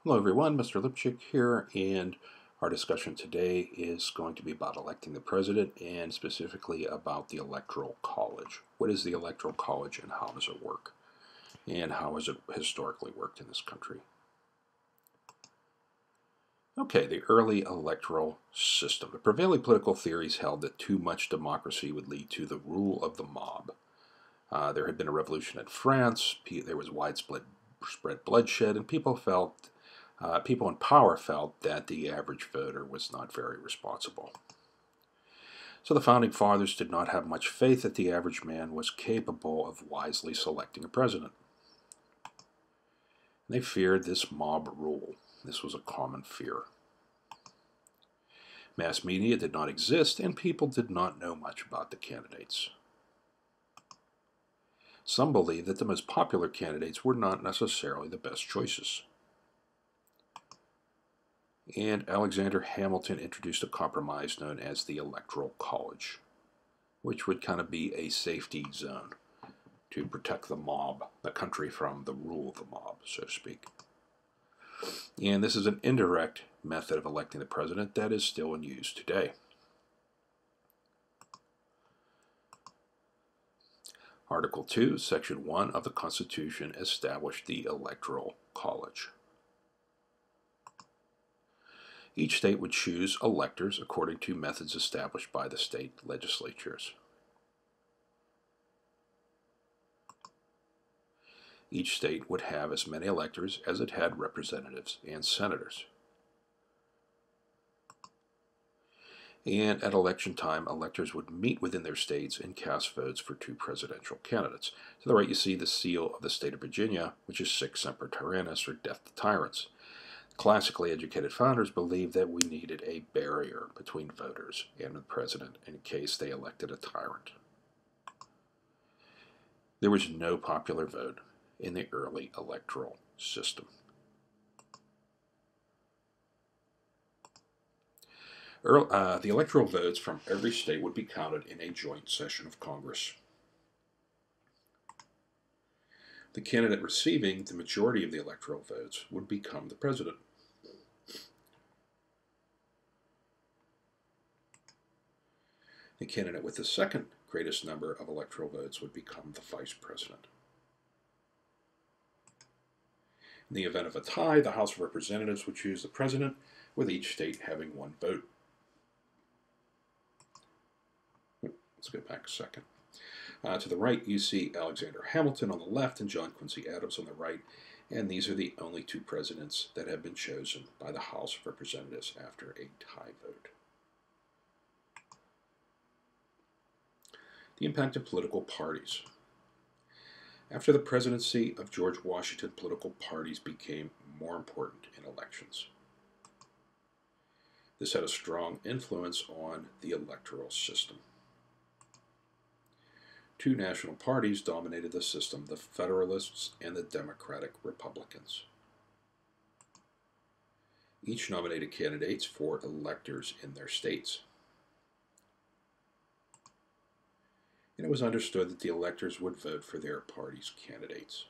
Hello everyone, Mr. Lipchick here, and our discussion today is going to be about electing the president and specifically about the Electoral College. What is the Electoral College and how does it work? And how has it historically worked in this country? Okay, the early electoral system. The prevailing political theories held that too much democracy would lead to the rule of the mob. There had been a revolution in France, there was widespread bloodshed, and people in power felt that the average voter was not very responsible. So the founding fathers did not have much faith that the average man was capable of wisely selecting a president. They feared this mob rule. This was a common fear. Mass media did not exist, and people did not know much about the candidates. Some believed that the most popular candidates were not necessarily the best choices. And Alexander Hamilton introduced a compromise known as the Electoral College, which would kind of be a safety zone to protect the mob, the country, from the rule of the mob, so to speak. And this is an indirect method of electing the president that is still in use today. Article 2, Section 1 of the Constitution established the Electoral College. Each state would choose electors according to methods established by the state legislatures. Each state would have as many electors as it had representatives and senators. And at election time, electors would meet within their states and cast votes for two presidential candidates. To the right, you see the seal of the state of Virginia, which is Sic Semper Tyrannis, or Death to Tyrants. Classically educated founders believed that we needed a barrier between voters and the president in case they elected a tyrant. There was no popular vote in the early electoral system. The electoral votes from every state would be counted in a joint session of Congress. The candidate receiving the majority of the electoral votes would become the president. The candidate with the second greatest number of electoral votes would become the vice president. In the event of a tie, the House of Representatives would choose the president, with each state having one vote. Let's go back a second. To the right, you see Alexander Hamilton on the left and John Quincy Adams on the right, and these are the only two presidents that have been chosen by the House of Representatives after a tie vote. The impact of political parties. After the presidency of George Washington, political parties became more important in elections. This had a strong influence on the electoral system. Two national parties dominated the system, the Federalists and the Democratic Republicans. Each nominated candidates for electors in their states. And it was understood that the electors would vote for their party's candidates.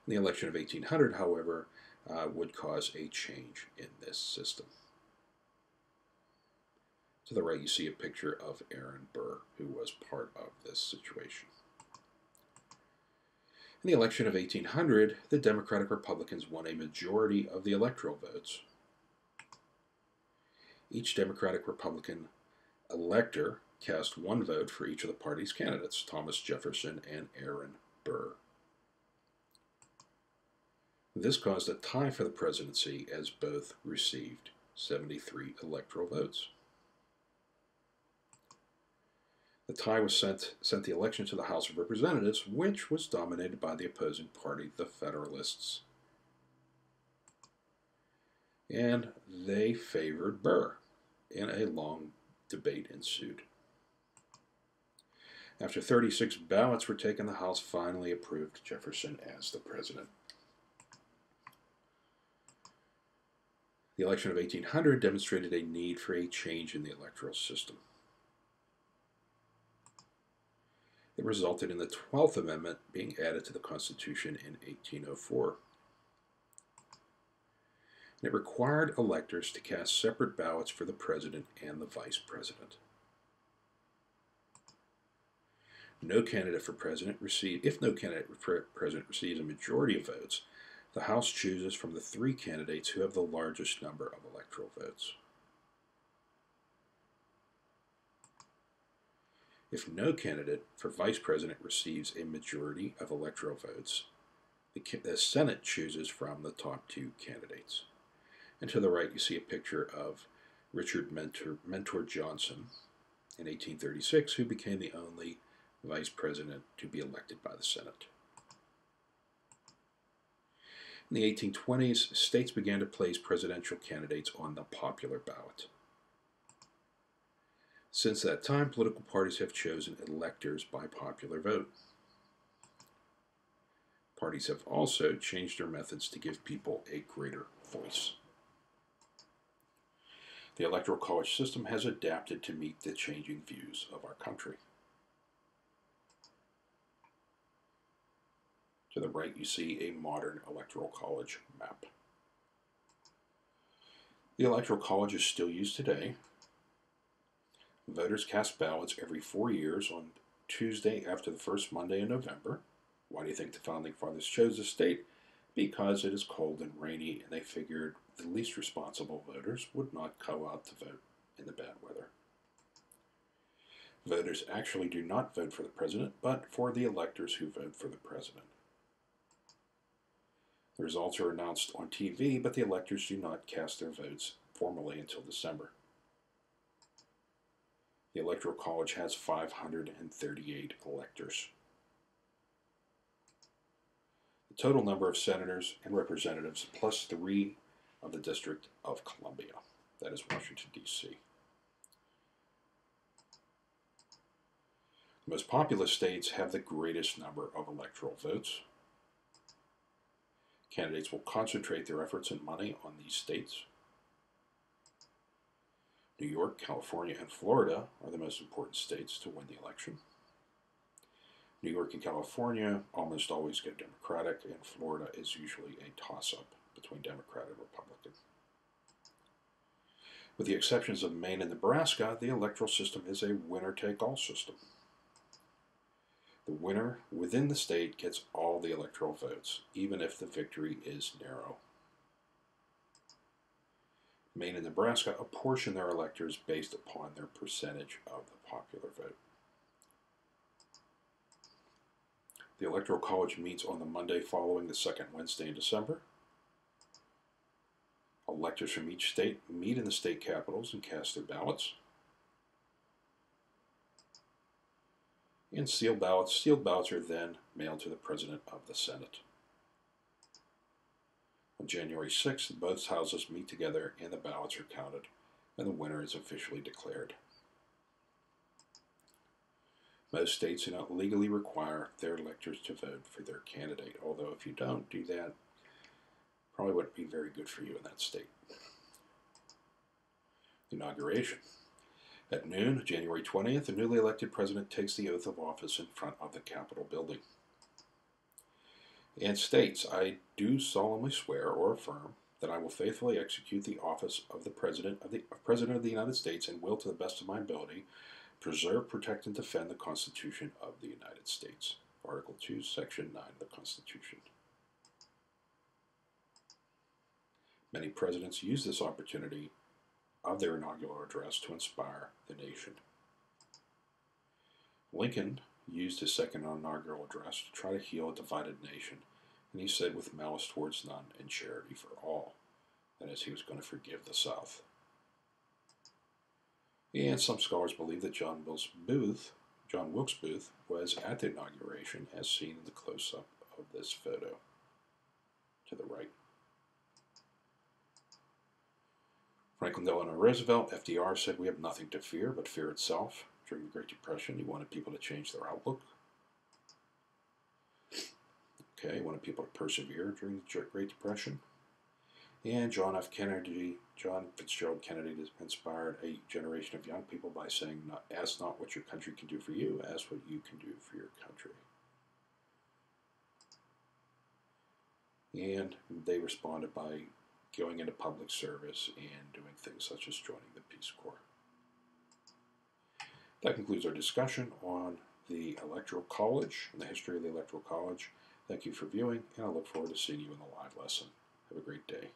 The election of 1800, however, would cause a change in this system. To the right, you see a picture of Aaron Burr, who was part of this situation. In the election of 1800, the Democratic Republicans won a majority of the electoral votes. Each Democratic Republican elector cast one vote for each of the party's candidates, Thomas Jefferson and Aaron Burr. This caused a tie for the presidency as both received 73 electoral votes. The tie was sent the election to the House of Representatives, which was dominated by the opposing party, the Federalists. And they favored Burr, and a long debate ensued. After 36 ballots were taken, the House finally approved Jefferson as the president. The election of 1800 demonstrated a need for a change in the electoral system. It resulted in the 12th Amendment being added to the Constitution in 1804. And it required electors to cast separate ballots for the president and the vice president. If no candidate for president receives a majority of votes, the House chooses from the 3 candidates who have the largest number of electoral votes. If no candidate for vice president receives a majority of electoral votes, the Senate chooses from the top 2 candidates. And to the right, you see a picture of Richard Mentor Johnson in 1836, who became the only vice president to be elected by the Senate. In the 1820s, states began to place presidential candidates on the popular ballot. Since that time, political parties have chosen electors by popular vote. Parties have also changed their methods to give people a greater voice. The Electoral College system has adapted to meet the changing views of our country. To the right, you see a modern Electoral College map. The Electoral College is still used today. Voters cast ballots every 4 years on Tuesday after the first Monday in November. Why do you think the Founding Fathers chose this date? Because it is cold and rainy, and they figured the least responsible voters would not go out to vote in the bad weather. Voters actually do not vote for the president, but for the electors who vote for the president. The results are announced on TV, but the electors do not cast their votes formally until December. The Electoral College has 538 electors. The total number of senators and representatives plus 3 of the District of Columbia. That is Washington, D.C. The most populous states have the greatest number of electoral votes. Candidates will concentrate their efforts and money on these states. New York, California, and Florida are the most important states to win the election. New York and California almost always go Democratic, and Florida is usually a toss-up between Democrat and Republican. With the exceptions of Maine and Nebraska, the electoral system is a winner-take-all system. The winner within the state gets all the electoral votes, even if the victory is narrow. Maine and Nebraska apportion their electors based upon their percentage of the popular vote. The Electoral College meets on the Monday following the second Wednesday in December. Electors from each state meet in the state capitals and cast their ballots. And sealed ballots are then mailed to the President of the Senate. On January 6th, both houses meet together and the ballots are counted, and the winner is officially declared. Most states do not legally require their electors to vote for their candidate, although if you don't do that, probably wouldn't be very good for you in that state. Inauguration. At noon, January 20th, the newly elected president takes the oath of office in front of the Capitol building and states, "I do solemnly swear or affirm that I will faithfully execute the office of the President of the United States and will, to the best of my ability, preserve, protect, and defend the Constitution of the United States." Article 2, Section 9 of the Constitution. Many presidents use this opportunity of their inaugural address to inspire the nation. Lincoln used his second inaugural address to try to heal a divided nation, and he said, "With malice towards none and charity for all," that is, he was going to forgive the South. And some scholars believe that John Wilkes Booth was at the inauguration, as seen in the close-up of this photo to the right. Franklin Delano Roosevelt, FDR, said, "We have nothing to fear but fear itself." During the Great Depression, he wanted people to change their outlook. He wanted people to persevere during the Great Depression. And John Fitzgerald Kennedy inspired a generation of young people by saying, ask not what your country can do for you, ask what you can do for your country. And they responded by going into public service and doing things such as joining the Peace Corps. That concludes our discussion on the Electoral College and the history of the Electoral College. Thank you for viewing, and I look forward to seeing you in the live lesson. Have a great day.